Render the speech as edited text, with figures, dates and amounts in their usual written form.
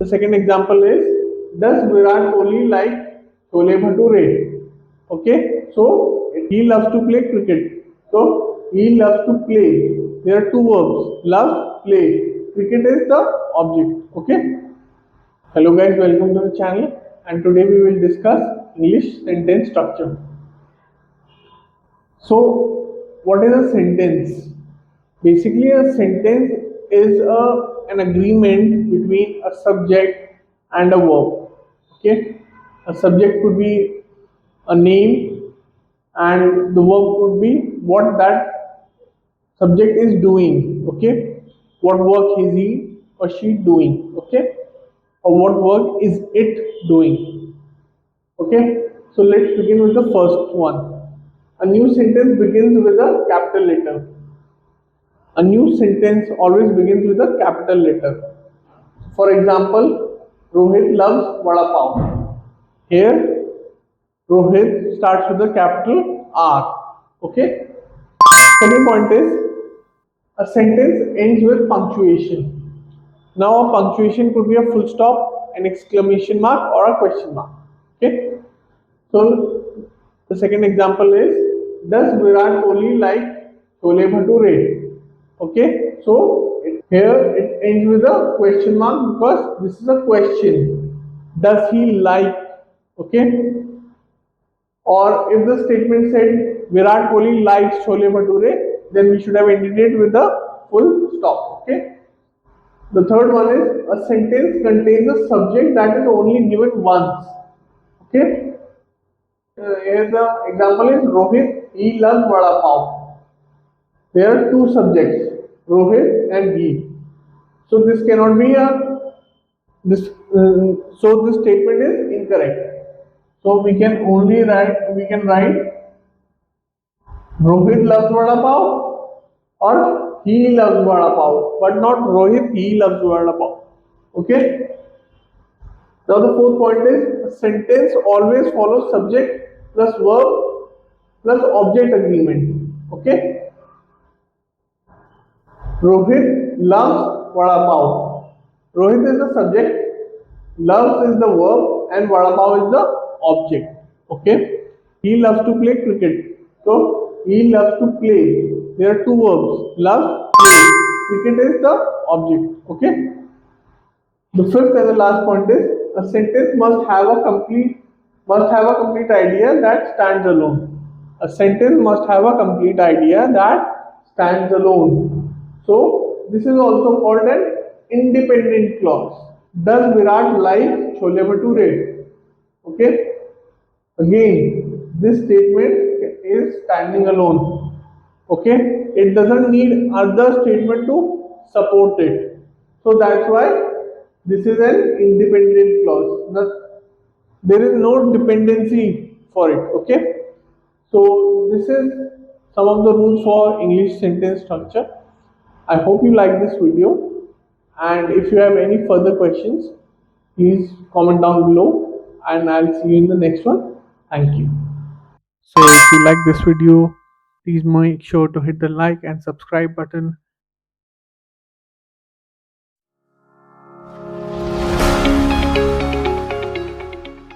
second example is, does Virat Kohli like chole bhature? Okay, so he loves to play cricket. So he loves to play. There are two verbs: love, play. Cricket is the object. Okay. Hello guys, welcome to the channel. And today we will discuss English sentence structure. So, what is a sentence? Basically, a sentence is an agreement between a subject and a verb. Okay, a subject could be a name, and the verb could be what that subject is doing. Okay, what work is he or she doing? Okay, or what work is it doing? Okay, so let's begin with the first one. A new sentence begins with a capital letter. A new sentence always begins with a capital letter. For example, Rohit loves vada pav. Here, Rohit starts with a capital R. Okay. Second point is, a sentence ends with punctuation. Now, a punctuation could be a full stop, an exclamation mark, or a question mark. Okay. So, the second example is, does Virat Kohli like chole bhature? Okay, so here it ends with a question mark because this is a question. Does he like? Okay, or if the statement said Virat Kohli likes chole bhature, then we should have ended it with a full stop. Okay. The third one is, a sentence contains a subject that is only given once. Okay. Here the example is Rohit, he loves vada pav. There are two subjects, Rohit and he. So this cannot be a this. So this statement is incorrect. So we can write Rohit loves vada pav or he loves vada pav, but not Rohit he loves vada pav. Okay. Now the fourth point is, a sentence always follows subject plus verb plus object agreement. Okay. Rohit loves vada pav. Rohit is the subject, loves is the verb, and vada pav is the object. Okay. He loves to play cricket. So he loves to play. There are two verbs: love, play. Cricket is the object. Okay. The fifth and the last point is, a sentence must have a complete idea that stands alone. A sentence must have a complete idea that stands alone. So this is also called an independent clause. Does Virat like chole bhature? Okay. Again, this statement is standing alone. Okay. It doesn't need other statement to support it. So that's why this is an independent clause. There is no dependency for it. Okay. So this is some of the rules for English sentence structure. I hope you like this video, and if you have any further questions, please comment down below, and I'll see you in the next one. Thank you. So if you like this video, please make sure to hit the like and subscribe button